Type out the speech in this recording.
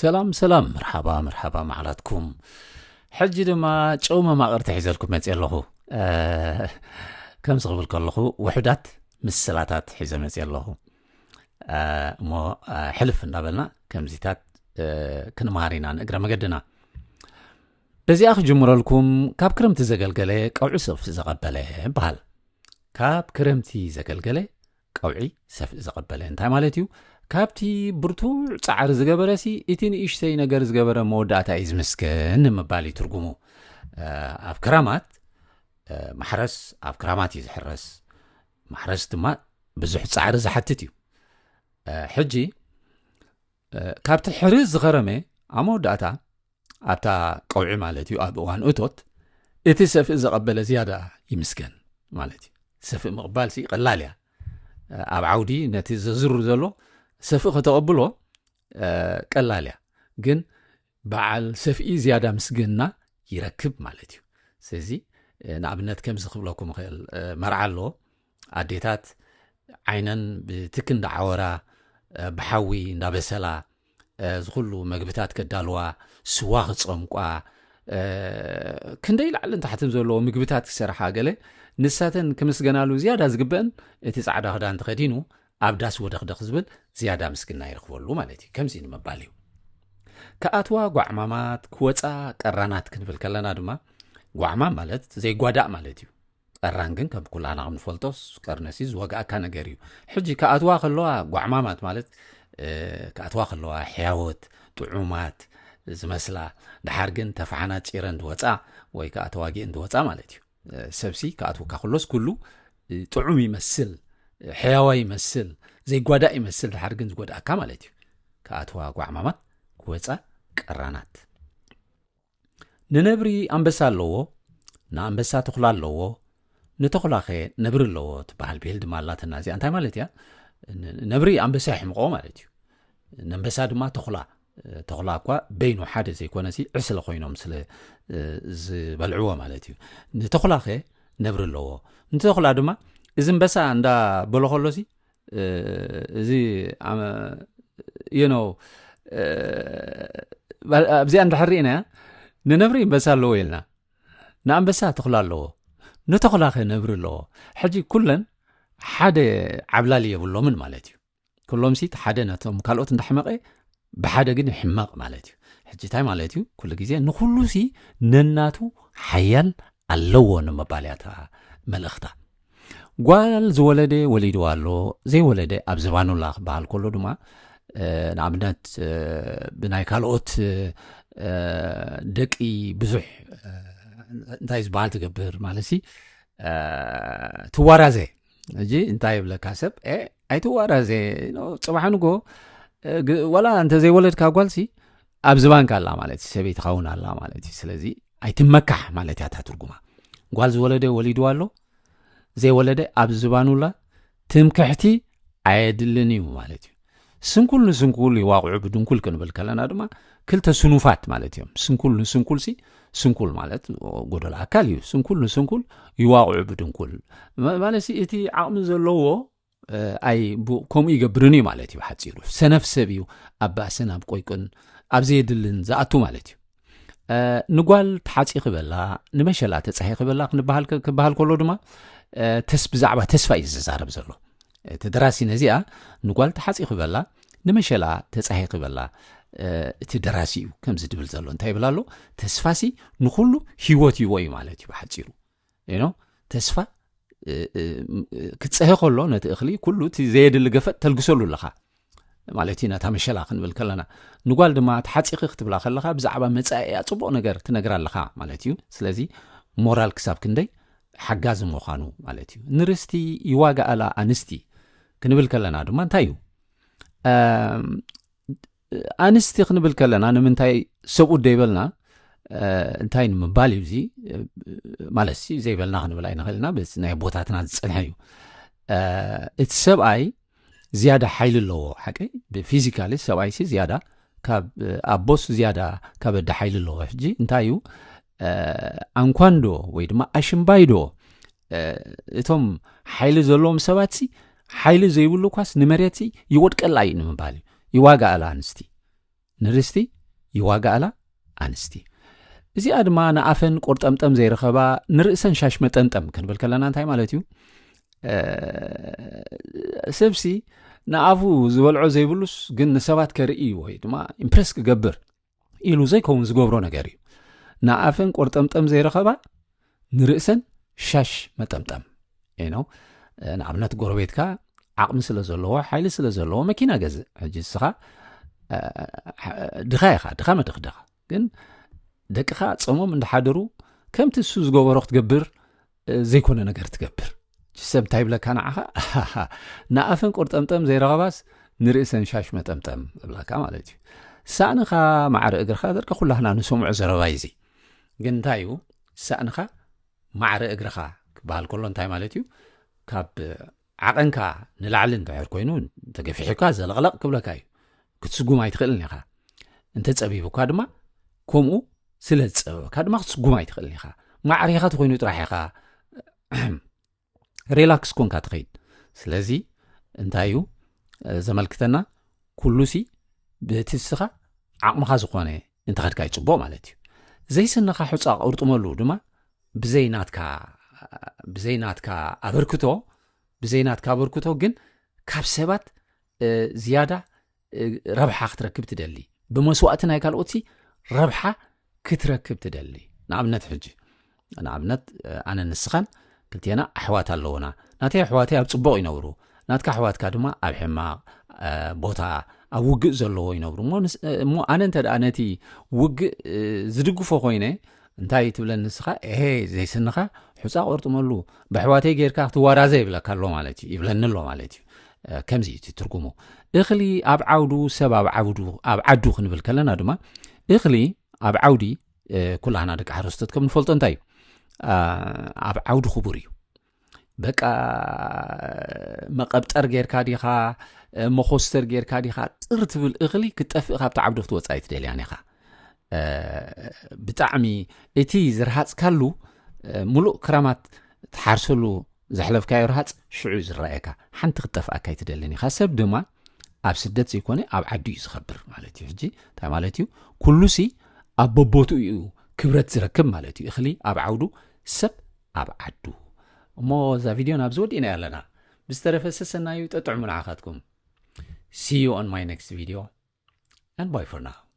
سلام مرحبا معلاتكم حجي ما ጨውማ ማቅርተ ሒዘልኩም መጽየለኹ ከም ዝኽብል ከለኹ ውሕዳት ምስላታት ሒዘ መጽየለኹ ሞ ሕልፍ እንዳበልና ከምዚታት ክንማሪና እግረ መገድና በዚያ ክጅምረልኩም ካብ ክረምቲ ዘገልገለ ቀውዒ ሰፍ ዘቀበለ በሃል ካብ ክረምቲ ዘገልገለ ቀውዒ ሰፍ ዘቀበለ እንታይ ማለት እዩ ካብቲ ብርቱዕ ጻዕር ዝገበረሲ እቲ ንእሽተይ ነገር ዝገበረ መወዳእታ ይዝምስከን ምባሊ ትርጉሙ ኣብ ክራማት ማሕረስ ኣብ ክራማት ይዝሕረስ ማሕረስ ድማ ብዙሕ ጻዕር ዝሓትት እዩ ሕጂ ካብቲ ሕርዝ ዝኸረመ ኣብ መወዳእታ ኣብታ ቀውዒ ማለት እዩ ኣብ እዋን እቶት እቲ ሰፍእ ዘቀበለ ዝያዳ ይምስከን ማለት እዩ ሰፍእ ምቕባልሲ ቀላል እያ ኣብ ዓውዲ ነቲ ዝዝሩ ዘሎ ሰፍእ ከተቀብሎ ቀላል እያ ግን በዓል ሰፍኢ ዝያዳ ምስግና ይረክብ ማለት እዩ ስለዚ ንኣብነት ከም ዝኽብለኩም ኽእል መርዓሎ ኣዴታት ዓይነን ብትክ እንዳዓወራ ብሓዊ እንዳበሰላ ዝኹሉ መግብታት ከዳልዋ ስዋ ክጸምቋ ክንደይ ላዕልን ታሕትን ዘለዎ ምግብታት ክሰርሓ ገለ ንሳተን ከምስገናሉ ዝያዳ ዝግበን እቲ ጻዕዳ ክዳን ተኸዲኑ ኣብ ዳስ ወደኽደኽ ዝብል ዝያዳ ምስግና ይረኽበሉ ማለት እዩ ከምዚ ንምባል እዩ ከኣትዋ ጓዕማማት ክወፃ ቀራናት ክንብል ከለና ድማ ጓዕማም ማለት ዘይጓዳእ ማለት እዩ ቀራን ግን ከም ኩላና ክንፈልጦስ ቀርነሲ ዝወጋእካ ነገር እዩ ሕጂ ከኣትዋ ከለዋ ጓዕማማት ማለት ከኣትዋ ከለዋ ሕያወት ጥዑማት ዝመስላ ድሓር ግን ተፋዓናት ጭረን ዝወፃ ወይ ከኣተዋጊእ ዝወፃ ማለት እዩ ሰብሲ ከኣትውካ ከሎስ ኩሉ ጥዑም ይመስል ሕያዋይ ይመስል ዘይጓዳእ ይመስል ድሓር ግን ዝጎዳእካ ማለት እዩ ከኣትዋ ጓዕማማት ክወፃ ቀራናት ንነብሪ ኣንበሳ ኣለዎ ንኣንበሳ ተኹላ ኣለዎ ንተኹላኸ ነብሪ ኣለዎ ትበሃል ብሂል ድማ ኣላትና እዚኣ እንታይ ማለት እያ ነብሪ ኣንበሳ ይሕምቆ ማለት እዩ ንኣንበሳ ድማ ተኹላ እኳ በይኑ ሓደ ዘይኮነሲ ዕስለ ኮይኖም ስለ ዝበልዕዎ ማለት እዩ ንተኹላኸ ነብሪ ኣለዎ ንተኹላ ድማ እዚ ኣንበሳ እንዳ በለኸሎሲ እዚ ኣብዚኣ እንድሕሪእና ንነብሪ ኣንበሳ ኣለዎ ኢልና ንኣንበሳ ተኹላ ኣለዎ ንተኹላኸ ነብሪ ኣለዎ ሕጂ ኩለን ሓደ ዓብላሊ የብሎምን ማለት እዩ ኩሎምሲ ሓደ ነቶም ካልኦት እንዳሕመቐ ብሓደ ግን ይሕመቕ ማለት እዩ ሕጂ እንታይ ማለት እዩ ኩሉ ግዜ ንኹሉሲ ነናቱ ሓያል ኣለዎ ንምባልያታ መልእኽታ ጓል ዝወለደ ወሊድዋ ኣሎ ዘይወለደ ኣብ ዝባኑላ ክበሃል ከሎ ድማ ንኣብነት ብናይ ካልኦት ደቂ ብዙሕ እንታይ ዝበሃል ትገብር ማለሲ ትዋራዘ እጂ እንታይ ይብለካ ሰብ ኣይትዋራዘ ፅባሕ ንጎ ወላ እንተ ዘይወለድካ ጓልሲ ኣብ ዝባንካ ኣላ ማለት እዩ ሰበይቲ ኸውን ኣላ ማለት እዩ ስለዚ ኣይትመካሕ ማለት እያ ትርጉማ ጓል ዝወለደ ወሊድዋ ኣሎ ዘይወለደ ኣብ ዝባኑላ ትምክሕቲ ኣየድልን እዩ ማለት እዩ ስንኩል ንስንኩል ይዋቕዑ ብድንኩል ክንብል ከለና ድማ ክልተ ስኑፋት ማለት እዮም ስንኩል ንስንኩልሲ ስንኩል ማለት ጎደል ኣካል እዩ ስንኩል ንስንኩል ይዋቕዑ ብድንኩል ማለት እቲ ዓቕሚ ዘለዎ ኣይ ከምኡ ይገብርን እዩ ማለት እዩ ሓፂሩ ሰነፍ ሰብ እዩ ኣብ ባእስን ኣብ ቆይቁን ኣብ ዘየድልን ዝኣቱ ማለት እዩ ንጓል ተሓፂ ክበላ ንመሸላ ተፀሒ ክበላ ክበሃል ከሎ ድማ ብዛዕባ ተስፋ እዩ ዝዛረብ ዘሎ እቲ ደራሲ ነዚኣ ንጓል ተሓፂ ክበላ ንመሸላ ተፀሒ ክበላ እቲ ደራሲ እዩ ከምዚ ድብል ዘሎ እንታይ ይብላ ኣሎ ተስፋሲ ንኩሉ ሂወት ይዎ እዩ ማለት እዩ ሓፂሩ ተስፋ ክትፀሒ ከሎ ነቲ እኽሊ ኩሉ እቲ ዘየድሊ ገፈት ተልግሰሉ ኣለኻ ማለት እዩ ነታ መሸላ ክንብል ከለና ንጓል ድማ ተሓፂኺ ክትብላ ከለኻ ብዛዕባ መጻኤያ ፅቡቕ ነገር ትነግራ ኣለኻ ማለት እዩ ስለዚ ሞራል ክሳብ ክንደይ ሓጋዝ ምዃኑ ማለት እዩ ንርስቲ ይዋጋኣላ ኣንስቲ ክንብል ከለና ድማ እንታይ እዩ ኣንስቲ ክንብል ከለና ንምንታይ ሰብኡ ደይበልና እንታይ ንምባል እዩ እዚ ማለት ዘይበልና ክንብል ኣይንኽእልና በስ ናይ ቦታትና ዝፀንሐ እዩ እቲ ሰብኣይ ዝያዳ ሓይሊ ኣለዎ ሓቀይ ብፊዚካሊ ሰብኣይሲ ዝያዳ ካብ ኣቦስ ዝያዳ ካብ ኣደ ሓይሊ ኣለዎ ሕጂ እንታይ እዩ ኣንኳንዶ ወይ ድማ ኣሽምባይዶ እቶም ሓይሊ ዘለዎም ሰባትሲ ሓይሊ ዘይብሉ ኳስ ንመሬትሲ ይወድቀላ እዩ ንምባል እዩ ይዋጋኣላ ኣንስቲ ንርስቲ ይዋጋኣላ ኣንስቲ እዚኣ ድማ ንኣፈን ቆርጠምጠም ዘይረኸባ ንርእሰን ሻሽ መጠምጠም ክንብል ከለና እንታይ ማለት እዩ ሰብሲ ንኣፉ ዝበልዖ ዘይብሉስ ግን ንሰባት ከርኢ ወይ ድማ ኢምፕረስ ክገብር ኢሉ ዘይከውን ዝገብሮ ነገር እዩ ንኣፈን ቆርጠምጠም ዘይረኸባ ንርእሰን ሻሽ መጠምጠም ነው ንኣብነት ጎረቤትካ ዓቕሚ ስለ ዘለዎ ሓይሊ ስለ ዘለዎ መኪና ገዝእ ሕጂ ስኻ ድኻ መድኽድኻ ግን ደቅኻ ጾሞም እንዳሓደሩ ከምቲ እሱ ዝገበሮ ክትገብር ዘይኮነ ነገር ትገብር ሰብ እንታይ ብለካ ንዓኻ ንኣፈን ቆርጠምጠም ዘይረኸባስ ንርእሰን ሻሽ መጠምጠም ብለካ ማለት እዩ ሳእንኻ ማዕረ እግርኻ ደርካ ኩላህና ንሰምዖ ዘረባ እዚ ግን እንታይ እዩ ሳእንኻ ማዕረ እግርኻ ክበሃል ከሎ እንታይ ማለት እዩ ካብ ዓቐንካ ንላዕሊ እንድሕር ኮይኑ ተገፊሕካ ዘለቕለቕ ክብለካ እዩ ክትስጉም ኣይትኽእልን ኢኻ እንተፀቢብካ ድማ ከምኡ ስለ ዝፀበበካ ድማ ክትስጉም ኣይትኽእልን ኢኻ ማዕሪኻ ትኮይኑ ጥራሕ ኢኻ ሪላክስ ኮንካ ትኸይድ ስለዚ እንታይ እዩ ዘመልክተና ኩሉሲ ብትስኻ ዓቕምኻ ዝኾነ እንተኸድካ ይፅቡቕ ማለት እዩ ዘይስንኻ ሕፃቕ ቅርጥመሉ ድማ ብዘይናትካ ኣበርክቶ ግን ካብ ሰባት ዝያዳ ረብሓ ክትረክብ ትደሊ ብመስዋዕቲ ናይ ካልኦትሲ ረብሓ ክትረክብ ትደሊ ንኣብነት ኣነ ንስኻን ክልቴና ኣሕዋት ኣለውና ናተይ ኣሕዋተይ ኣብ ፅቡቕ ይነብሩ ናትካ ኣሕዋትካ ድማ ኣብ ሕማቕ ቦታ ኣብ ውግእ ዘለዎ ይነብሩ እሞ ኣነ እንተ ደኣ ነቲ ውግእ ዝድግፎ ኮይነ እንታይ ትብለኒ ንስኻ ዘይስንኻ ሕፃቕ ቅርጥመሉ ብኣሕዋተይ ጌርካ ክትዋዳዘ ይብለካ ኣሎ ማለት እዩ ይብለኒ ኣሎ ማለት እዩ ከምዚ ትርጉሙ እኽሊ ኣብ ዓውዱ ሰብ ኣብ ዓዱ ክንብል ከለና ድማ እኽሊ ኣብ ዓውዲ ኩላህና ደቂ ሓረስቶት ከም ንፈልጦ እንታይ እዩ ኣብ ዓውዲ ክቡር እዩ በቃ መቐብጠር ጌርካ ዲኻ መኾስተር ጌርካ ዲኻ ጥር ትብል እኽሊ ክትጠፍእ ካብቲ ዓውዲ ክትወፃኢ ትደልያን ኢኻ ብጣዕሚ እቲ ዝረሃፅካሉ ሙሉእ ክራማት ትሓርሰሉ ዘሕለፍካዮ ረሃፅ ሽዑ ዝረአየካ ሓንቲ ክትጠፍኣካ ይትደልን ኢኻ ሰብ ድማ ኣብ ስደት ዘይኮነ ኣብ ዓዱ እዩ ዝኸብር ማለት እዩ ሕጂ እንታይ ማለት እዩ ኩሉሲ ኣብ በቦቱ እዩ ክብረት ዝረክብ ማለት እዩ እኽሊ ኣብ ዓውዱ ሰብ ኣብ ዓዱ እሞ እዛ ቪድዮ ናብ ዝወዲእና ያለና ብዝተረፈ ሰናዩ ጠጥዕሙ ንዓኻትኩም see you on my next video and bye for now